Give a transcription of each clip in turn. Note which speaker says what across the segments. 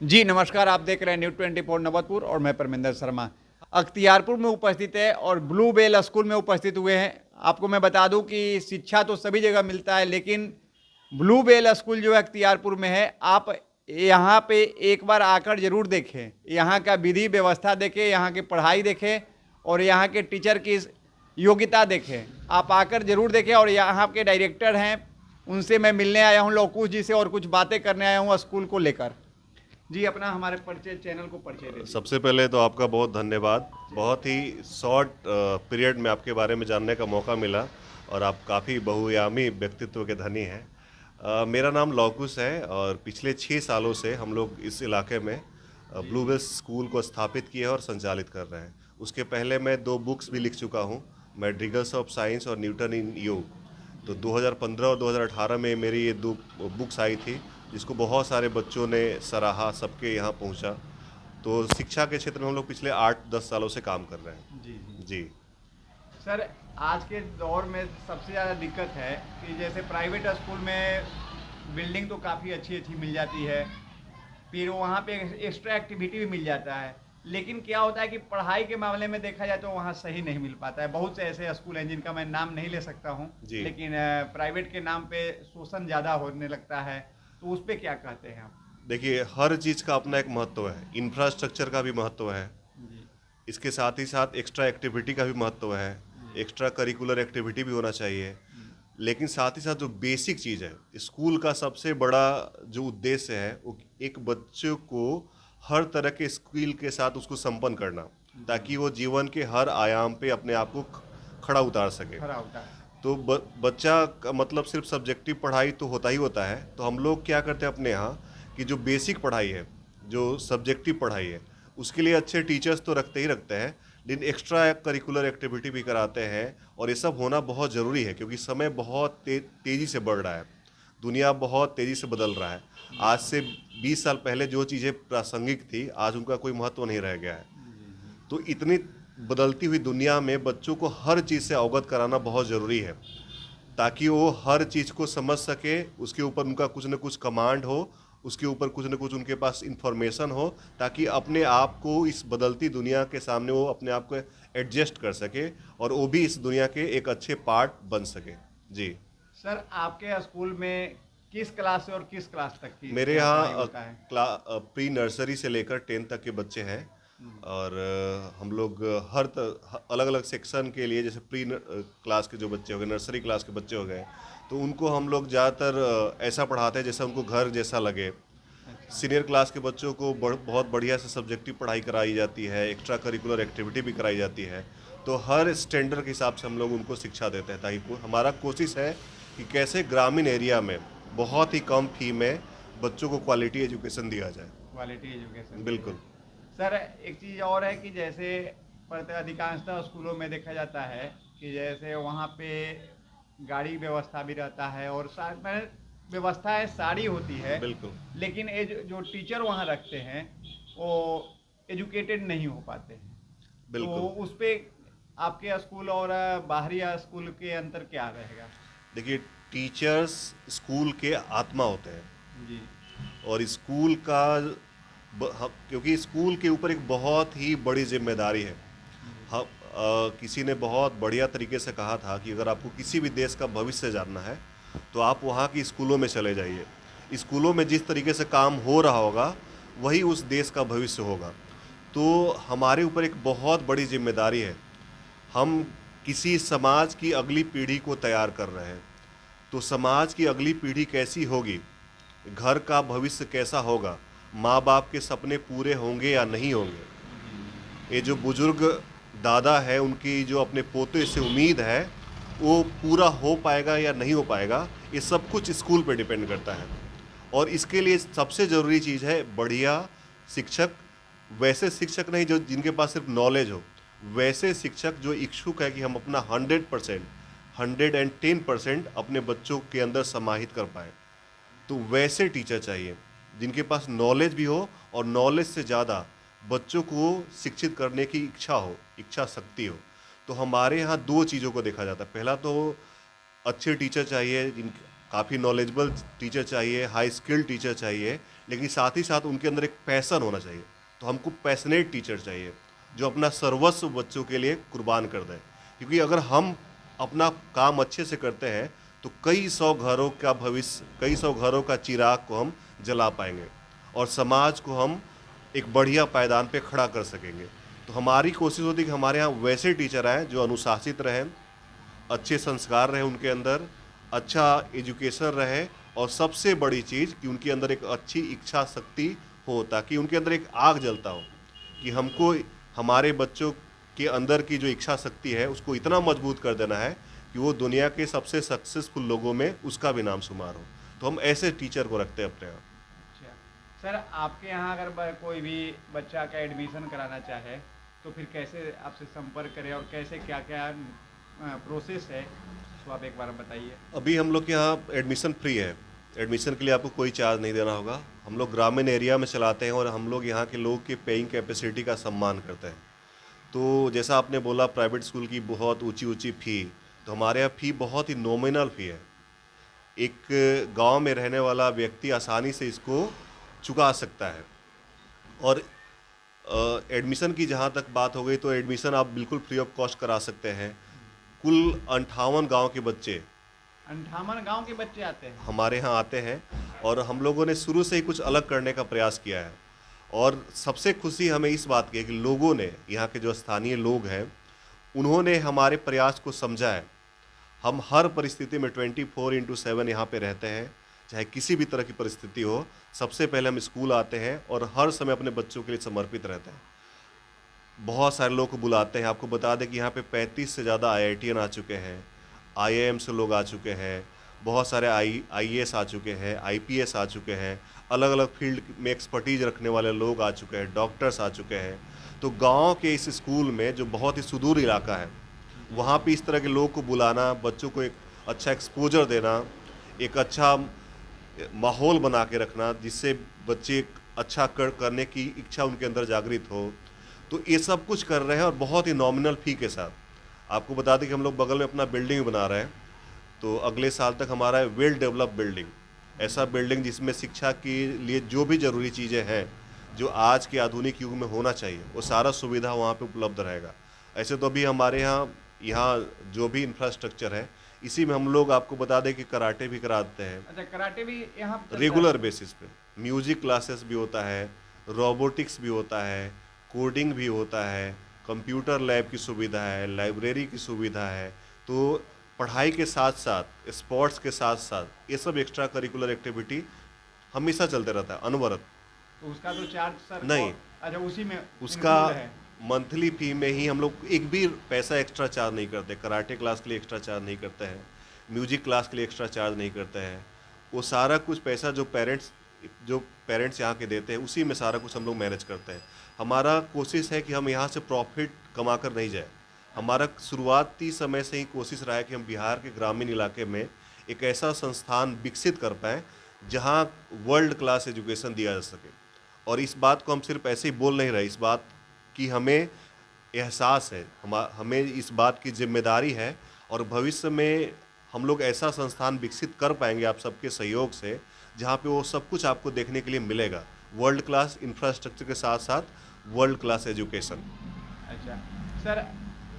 Speaker 1: जी नमस्कार, आप देख रहे हैं न्यूज़ 24 नवतपुर और मैं परमिंदर शर्मा। अख्तियारपुर में उपस्थित है और ब्लू बेल स्कूल में उपस्थित हुए हैं। आपको मैं बता दूं कि शिक्षा तो सभी जगह मिलता है, लेकिन ब्लू बेल स्कूल जो है अख्तियारपुर में है, आप यहाँ पे एक बार आकर जरूर देखें। यहाँ का विधि व्यवस्था देखें, यहाँ की पढ़ाई देखें और यहाँ के टीचर की योग्यता देखें। आप आकर जरूर देखें। और यहाँ के डायरेक्टर हैं, उनसे मैं मिलने आया हूँ, लौकुश जी से, और कुछ बातें करने आया हूँ स्कूल को लेकर। जी, अपना हमारे परिचय चैनल को परिचय दे दीजिए।
Speaker 2: सबसे पहले तो आपका बहुत धन्यवाद। बहुत ही शॉर्ट पीरियड में आपके बारे में जानने का मौका मिला और आप काफ़ी बहुआयामी व्यक्तित्व के धनी हैं। मेरा नाम लौकुश है और पिछले 6 सालों से हम लोग इस इलाके में ब्लूबेल स्कूल को स्थापित किए हैं और संचालित कर रहे हैं। उसके पहले मैं 2 बुक्स भी लिख चुका हूँ, मैड्रिगल्स ऑफ साइंस और न्यूटन इन योग। तो 2015 और 2018 में मेरी ये 2 बुक्स आई थी, जिसको बहुत सारे बच्चों ने सराहा, सबके यहाँ पहुँचा। तो शिक्षा के क्षेत्र में हम लोग पिछले 8-10 सालों से काम कर रहे हैं।
Speaker 1: जी जी
Speaker 2: जी।
Speaker 1: सर, आज के दौर में सबसे ज़्यादा दिक्कत है कि जैसे प्राइवेट स्कूल में बिल्डिंग तो काफ़ी अच्छी अच्छी मिल जाती है, फिर वहाँ पे एक्स्ट्रा एक्टिविटी भी मिल जाता है, लेकिन क्या होता है कि पढ़ाई के मामले में देखा जाए तो वहाँ सही नहीं मिल पाता है। बहुत से ऐसे स्कूल हैं जिनका मैं नाम नहीं ले सकता हूँ,
Speaker 2: जी।
Speaker 1: लेकिन प्राइवेट के नाम पे शोषण ज़्यादा होने लगता है। तो उस पर क्या कहते हैं आप?
Speaker 2: देखिए, हर चीज़ का अपना एक महत्व है। इंफ्रास्ट्रक्चर का भी महत्व है,
Speaker 1: जी
Speaker 2: इसके साथ ही साथ एक्स्ट्रा एक्टिविटी का भी महत्व है।
Speaker 1: जी
Speaker 2: एक्स्ट्रा करिकुलर एक्टिविटी भी होना चाहिए। लेकिन साथ ही साथ जो बेसिक चीज़ है, स्कूल का सबसे बड़ा जो उद्देश्य है वो एक बच्चे को हर तरह के स्किल के साथ उसको संपन्न करना, ताकि वो जीवन के हर आयाम पे अपने आप को खड़ा उतार सके।
Speaker 1: खरा होता है।
Speaker 2: तो बच्चा का मतलब सिर्फ सब्जेक्टिव पढ़ाई तो होता ही होता है। तो हम लोग क्या करते हैं अपने यहाँ कि जो बेसिक पढ़ाई है, जो सब्जेक्टिव पढ़ाई है, उसके लिए अच्छे टीचर्स तो रखते ही रखते हैं, लेकिन एक्स्ट्रा करिकुलर एक्टिविटी भी कराते हैं। और ये सब होना बहुत ज़रूरी है, क्योंकि समय बहुत तेज़ी से बढ़ रहा है, दुनिया बहुत तेज़ी से बदल रहा है। आज से 20 साल पहले जो चीज़ें प्रासंगिक थी, आज उनका कोई महत्व नहीं रह गया है। तो इतनी बदलती हुई दुनिया में बच्चों को हर चीज़ से अवगत कराना बहुत ज़रूरी है, ताकि वो हर चीज़ को समझ सके, उसके ऊपर उनका कुछ न कुछ कमांड हो, उसके ऊपर कुछ न कुछ उनके पास इंफॉर्मेशन हो, ताकि अपने आप को इस बदलती दुनिया के सामने वो अपने आप को एडजस्ट कर सके और वो भी इस दुनिया के एक अच्छे पार्ट बन सके। जी।
Speaker 1: सर, आपके स्कूल में किस क्लास से और किस क्लास तक की
Speaker 2: मेरे
Speaker 1: क्या पढ़ाई
Speaker 2: यहाँ
Speaker 1: होता है?
Speaker 2: प्री नर्सरी से लेकर 10 तक के बच्चे हैं। और हम लोग हर अलग अलग सेक्शन के लिए, जैसे क्लास के जो बच्चे हो गए, नर्सरी क्लास के बच्चे हो गए, तो उनको हम लोग ज़्यादातर ऐसा पढ़ाते हैं जैसा उनको घर जैसा लगे।
Speaker 1: अच्छा।
Speaker 2: सीनियर क्लास के बच्चों को बहुत बढ़िया से सब्जेक्टिव पढ़ाई कराई जाती है, एक्स्ट्रा करिकुलर एक्टिविटी भी कराई जाती है। तो हर स्टैंडर्ड के हिसाब से हम लोग उनको शिक्षा देते हैं, ताकि हमारा कोशिश है कि कैसे ग्रामीण एरिया में बहुत ही कम फी में बच्चों को क्वालिटी एजुकेशन दिया जाए।
Speaker 1: क्वालिटी एजुकेशन दिया
Speaker 2: बिल्कुल।
Speaker 1: जाए। सर, एक चीज़ और है कि जैसे अधिकांशतः स्कूलों में देखा जाता है कि जैसे वहाँ पे गाड़ी व्यवस्था भी रहता है और मैंने व्यवस्थाएं सारी होती है,
Speaker 2: बिल्कुल।
Speaker 1: लेकिन जो टीचर वहाँ रखते हैं वो एजुकेटेड नहीं हो पाते हैं। तो
Speaker 2: बिल्कुल।
Speaker 1: उस पे आपके स्कूल और बाहरी स्कूल के अंतर क्या रहेगा?
Speaker 2: देखिए, टीचर्स स्कूल के आत्मा होते हैं।
Speaker 1: जी
Speaker 2: और स्कूल का क्योंकि स्कूल के ऊपर एक बहुत ही बड़ी जिम्मेदारी है। हम किसी ने बहुत बढ़िया तरीके से कहा था कि अगर आपको किसी भी देश का भविष्य जानना है तो आप वहाँ की स्कूलों में चले जाइए। स्कूलों में जिस तरीके से काम हो रहा होगा, वही उस देश का भविष्य होगा। तो हमारे ऊपर एक बहुत बड़ी जिम्मेदारी है। हम किसी समाज की अगली पीढ़ी को तैयार कर रहे हैं। तो समाज की अगली पीढ़ी कैसी होगी, घर का भविष्य कैसा होगा, माँ बाप के सपने पूरे होंगे या नहीं होंगे, ये जो बुजुर्ग दादा है उनकी जो अपने पोते से उम्मीद है वो पूरा हो पाएगा या नहीं हो पाएगा, ये सब कुछ स्कूल पे डिपेंड करता है। और इसके लिए सबसे ज़रूरी चीज़ है बढ़िया शिक्षक। वैसे शिक्षक नहीं जो जिनके पास सिर्फ नॉलेज हो, वैसे शिक्षक जो इच्छुक है कि हम अपना 100%, 110% अपने बच्चों के अंदर समाहित कर पाएँ। तो वैसे टीचर चाहिए जिनके पास नॉलेज भी हो और नॉलेज से ज़्यादा बच्चों को शिक्षित करने की इच्छा हो, इच्छा शक्ति हो। तो हमारे यहाँ 2 चीज़ों को देखा जाता है। पहला तो अच्छे टीचर चाहिए, जिन काफ़ी नॉलेजेबल टीचर चाहिए, हाई स्किल्ड टीचर चाहिए, लेकिन साथ ही साथ उनके अंदर एक पैसन होना चाहिए। तो हमको पैशनेट टीचर चाहिए जो अपना सर्वस्व बच्चों के लिए कुर्बान कर दें, क्योंकि अगर हम अपना काम अच्छे से करते हैं तो कई सौ घरों का भविष्य, कई सौ घरों का चिराग को हम जला पाएंगे और समाज को हम एक बढ़िया पायदान पे खड़ा कर सकेंगे। तो हमारी कोशिश होती है कि हमारे यहाँ वैसे टीचर आएँ जो अनुशासित रहें, अच्छे संस्कार रहे उनके अंदर, अच्छा एजुकेशन रहे, और सबसे बड़ी चीज़ कि उनके अंदर एक अच्छी इच्छा शक्ति हो, ताकि उनके अंदर एक आग जलता हो कि हमको हमारे बच्चों के अंदर की जो इच्छा शक्ति है उसको इतना मजबूत कर देना है कि वो दुनिया के सबसे सक्सेसफुल लोगों में उसका भी नाम शुमार हो। तो हम ऐसे टीचर को रखते हैं अपने यहाँ।
Speaker 1: अच्छा सर, आपके यहाँ अगर कोई भी बच्चा का एडमिशन कराना चाहे तो फिर कैसे आपसे संपर्क करें और कैसे क्या क्या प्रोसेस है, तो आप एक बार बताइए।
Speaker 2: अभी हम लोग के यहाँ एडमिशन फ्री है। एडमिशन के लिए आपको कोई चार्ज नहीं देना होगा। हम लोग ग्रामीण एरिया में चलाते हैं और हम लोग यहाँ के लोग की पेइंग कैपेसिटी का सम्मान करते हैं। तो जैसा आपने बोला प्राइवेट स्कूल की बहुत ऊंची ऊंची फ़ी, तो हमारे यहाँ फ़ी बहुत ही नॉमिनल फ़ी है। एक गांव में रहने वाला व्यक्ति आसानी से इसको चुका सकता है। और एडमिशन की जहाँ तक बात हो गई तो एडमिशन आप बिल्कुल फ्री ऑफ कॉस्ट करा सकते हैं। कुल 58 गांव के बच्चे,
Speaker 1: 58 गांव के बच्चे आते हैं
Speaker 2: हमारे यहाँ आते हैं और हम लोगों ने शुरू से ही कुछ अलग करने का प्रयास किया है। और सबसे खुशी हमें इस बात की है कि लोगों ने, यहाँ के जो स्थानीय लोग हैं, उन्होंने हमारे प्रयास को समझा है। हम हर परिस्थिति में 24/7 यहाँ पे रहते हैं, चाहे किसी भी तरह की परिस्थिति हो। सबसे पहले हम स्कूल आते हैं और हर समय अपने बच्चों के लिए समर्पित रहते हैं। बहुत सारे लोग को बुलाते हैं। आपको बता दें कि यहाँ पे 35 से ज़्यादा IITian आ चुके हैं, IIM से लोग आ चुके हैं, बहुत सारे IAS आ चुके हैं, IPS आ चुके हैं, अलग अलग फील्ड में एक्सपर्टीज रखने वाले लोग आ चुके हैं, डॉक्टर्स आ चुके हैं। तो गांव के इस स्कूल में जो बहुत ही सुदूर इलाका है, वहाँ पे इस तरह के लोग को बुलाना, बच्चों को एक अच्छा एक्सपोजर देना, एक अच्छा माहौल बना के रखना जिससे बच्चे एक अच्छा करने की इच्छा उनके अंदर जागृत हो, तो ये सब कुछ कर रहे हैं और बहुत ही नॉमिनल फ़ी के साथ। आपको बता दें कि हम लोग बगल में अपना बिल्डिंग बना रहे हैं, तो अगले साल तक हमारा वेल डेवलप बिल्डिंग, ऐसा बिल्डिंग जिसमें शिक्षा के लिए जो भी ज़रूरी चीज़ें हैं जो आज के आधुनिक युग में होना चाहिए, वो सारा सुविधा वहाँ पे उपलब्ध रहेगा। ऐसे तो अभी हमारे यहाँ जो भी इंफ्रास्ट्रक्चर है, इसी में हम लोग, आपको बता दें कि कराटे भी कराते हैं।
Speaker 1: अच्छा, कराटे भी यहाँ पे
Speaker 2: रेगुलर बेसिस पे, म्यूजिक क्लासेस भी होता है, रोबोटिक्स भी होता है, कोडिंग भी होता है, कंप्यूटर लैब की सुविधा है, लाइब्रेरी की सुविधा है। तो पढ़ाई के साथ साथ, स्पोर्ट्स के साथ साथ, ये सब एक्स्ट्रा करिकुलर एक्टिविटी हमेशा चलते रहता है अनवरत।
Speaker 1: तो उसका तो चार्ज सर
Speaker 2: नहीं,
Speaker 1: अच्छा उसी में
Speaker 2: उसका
Speaker 1: include है।
Speaker 2: मंथली फ़ी में ही हम लोग एक भी पैसा एक्स्ट्रा चार्ज नहीं करते। कराटे क्लास के लिए एक्स्ट्रा चार्ज नहीं करते हैं, म्यूजिक क्लास के लिए एक्स्ट्रा चार्ज नहीं करते हैं। वो सारा कुछ पैसा जो पेरेंट्स यहाँ के देते हैं, उसी में सारा कुछ हम लोग मैनेज करते हैं। हमारा कोशिश है कि हम यहाँ से प्रॉफिट कमा कर नहीं जाए। हमारा शुरुआती समय से ही कोशिश रहा है कि हम बिहार के ग्रामीण इलाके में एक ऐसा संस्थान विकसित कर पाएँ जहाँ वर्ल्ड क्लास एजुकेशन दिया जा सके। और इस बात को हम सिर्फ ऐसे ही बोल नहीं रहे, इस बात की हमें एहसास है, हमें इस बात की जिम्मेदारी है। और भविष्य में हम लोग ऐसा संस्थान विकसित कर पाएंगे आप सबके सहयोग से, जहाँ पे वो सब कुछ आपको देखने के लिए मिलेगा, वर्ल्ड क्लास इंफ्रास्ट्रक्चर के साथ साथ वर्ल्ड क्लास एजुकेशन।
Speaker 1: अच्छा सर,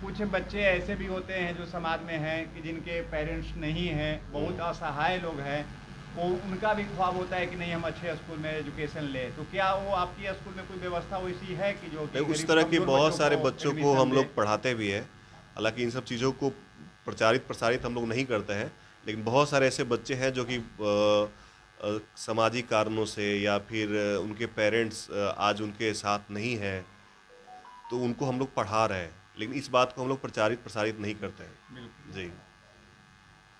Speaker 1: कुछ बच्चे ऐसे भी होते हैं जो समाज में हैं कि जिनके पेरेंट्स नहीं हैं, बहुत असहाय लोग हैं, वो उनका भी ख्वाब होता है कि नहीं हम अच्छे स्कूल में एजुकेशन लें। तो क्या वो आपकी स्कूल में कोई व्यवस्था वैसी है कि जो कि
Speaker 2: उस तरह के बहुत सारे बच्चों को हम लोग
Speaker 1: एडमिशन
Speaker 2: पढ़ाते भी हैं। हालांकि इन सब चीज़ों को प्रसारित हम लोग नहीं करते हैं, लेकिन बहुत सारे ऐसे बच्चे हैं जो कि सामाजिक कारणों से या फिर उनके पेरेंट्स आज उनके साथ नहीं हैं, तो उनको हम लोग पढ़ा रहे हैं, लेकिन इस बात को हम लोग प्रसारित नहीं करते हैं।
Speaker 1: बिल्कुल
Speaker 2: जी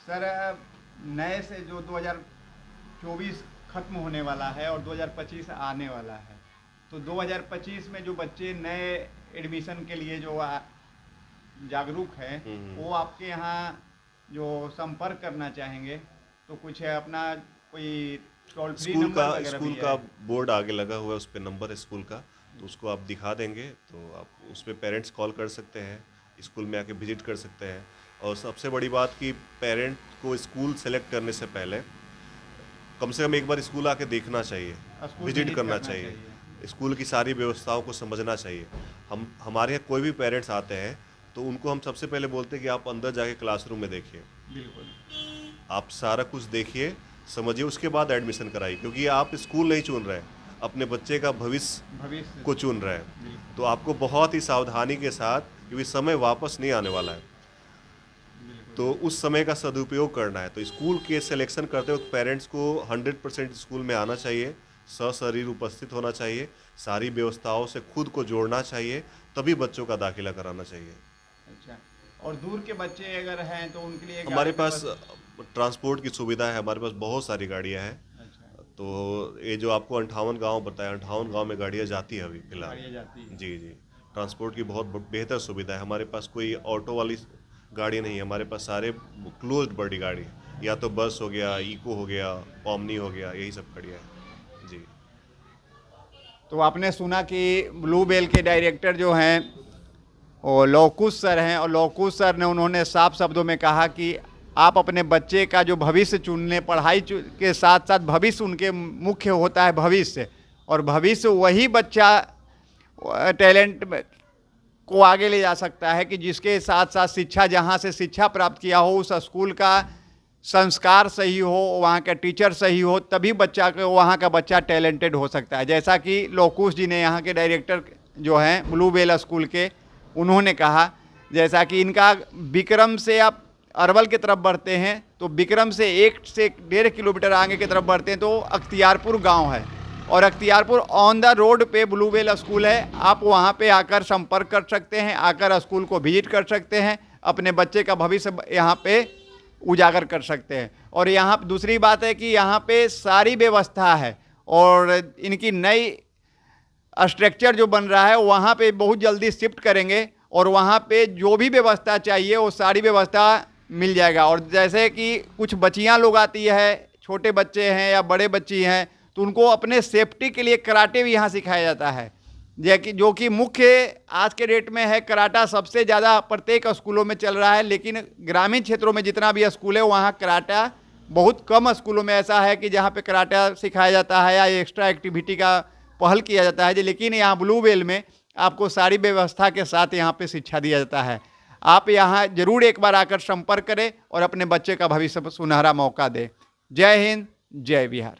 Speaker 1: सर, नए से जो 2024 खत्म होने वाला है और 2025 आने वाला है, तो 2025 में जो बच्चे नए एडमिशन के लिए जो जागरूक हैं, वो आपके यहाँ जो संपर्क करना चाहेंगे तो कुछ है अपना कोई टोल फ्री नंबर वगैरह
Speaker 2: स्कूल
Speaker 1: भी
Speaker 2: का
Speaker 1: है?
Speaker 2: बोर्ड आगे लगा हुआ है, उस पर नंबर है स्कूल का, तो उसको आप दिखा देंगे तो आप उस पर पेरेंट्स कॉल कर सकते हैं, स्कूल में आके विजिट कर सकते हैं। और सबसे बड़ी बात कि पेरेंट को स्कूल सेलेक्ट करने से पहले कम से कम एक बार स्कूल आके देखना चाहिए, विजिट करना चाहिए, स्कूल की सारी व्यवस्थाओं को समझना चाहिए। हमारे यहाँ कोई भी पेरेंट्स आते हैं तो उनको हम सबसे पहले बोलते हैं कि आप अंदर जाके क्लासरूम में देखिए,
Speaker 1: बिल्कुल
Speaker 2: आप सारा कुछ देखिए, समझिए, उसके बाद एडमिशन कराइए, क्योंकि आप स्कूल नहीं चुन रहे हैं, अपने बच्चे का भविष्य को चुन रहे हैं। तो आपको बहुत ही सावधानी के साथ, क्योंकि समय वापस नहीं आने वाला है, तो उस समय का सदुपयोग करना है। तो स्कूल के सिलेक्शन करते वक्त पेरेंट्स को 100% स्कूल में आना चाहिए, सशरीर उपस्थित होना चाहिए, सारी व्यवस्थाओं से खुद को जोड़ना चाहिए, तभी बच्चों का दाखिला कराना चाहिए।
Speaker 1: अच्छा, और दूर के बच्चे अगर हैं तो उनके लिए
Speaker 2: हमारे पास ट्रांसपोर्ट की सुविधा है, हमारे पास बहुत सारी गाड़ियाँ हैं।
Speaker 1: अच्छा,
Speaker 2: तो ये जो आपको 58 गांव बताया, 58 गांव में गाड़ियाँ जाती है अभी फिलहाल।
Speaker 1: गाड़ियाँ जाती है।
Speaker 2: जी जी, ट्रांसपोर्ट की बहुत बेहतर सुविधा है। हमारे पास कोई ऑटो वाली गाड़ी नहीं है, हमारे पास सारे क्लोज्ड बॉडी गाड़ी, या तो बस हो गया, इको हो गया, ओमनी हो गया, यही सब गाड़ियाँ हैं। जी,
Speaker 1: तो आपने सुना कि ब्लू बेल के डायरेक्टर जो हैं वो लौकुश सर हैं, और लौकुश सर ने उन्होंने साफ शब्दों में कहा कि आप अपने बच्चे का जो भविष्य चुनने, पढ़ाई के साथ साथ भविष्य उनके मुख्य होता है भविष्य, और भविष्य वही बच्चा टैलेंट को आगे ले जा सकता है कि जिसके साथ साथ शिक्षा, जहाँ से शिक्षा प्राप्त किया हो, उस स्कूल का संस्कार सही हो, वहाँ का टीचर सही हो, तभी बच्चा को, वहाँ का बच्चा टैलेंटेड हो सकता है। जैसा कि लौकुश जी ने, यहाँ के डायरेक्टर जो हैं ब्लू बेल स्कूल के, उन्होंने कहा, जैसा कि इनका विक्रम से आप अरवल की तरफ बढ़ते हैं तो विक्रम से 1 से 1.5 किलोमीटर आगे की तरफ बढ़ते हैं तो अख्तियारपुर गांव है, और अख्तियारपुर ऑन द रोड पे ब्लू बेल स्कूल है। आप वहां पे आकर संपर्क कर सकते हैं, आकर स्कूल को विजिट कर सकते हैं, अपने बच्चे का भविष्य यहाँ पे उजागर कर सकते हैं। और यहाँ दूसरी बात है कि यहाँ पे सारी व्यवस्था है, और इनकी नई स्ट्रक्चर जो बन रहा है वहाँ पे बहुत जल्दी शिफ्ट करेंगे, और वहाँ पे जो भी व्यवस्था चाहिए वो सारी व्यवस्था मिल जाएगा। और जैसे कि कुछ बच्चियाँ लोग आती है, छोटे बच्चे हैं या बड़े बच्ची हैं, तो उनको अपने सेफ्टी के लिए कराटे भी यहाँ सिखाया जाता है, जो कि मुख्य आज के डेट में है। कराटा सबसे ज़्यादा प्रत्येक स्कूलों में चल रहा है, लेकिन ग्रामीण क्षेत्रों में जितना भी स्कूल है वहाँ कराटा बहुत कम स्कूलों में ऐसा है कि जहाँ पे कराटा सिखाया जाता है या एक्स्ट्रा एक्टिविटी का पहल किया जाता है। लेकिन यहाँ ब्लू बेल में आपको सारी व्यवस्था के साथ यहाँ पे शिक्षा दिया जाता है। आप यहाँ जरूर एक बार आकर संपर्क करें और अपने बच्चे का भविष्य सुनहरा मौका दें। जय हिंद, जय बिहार।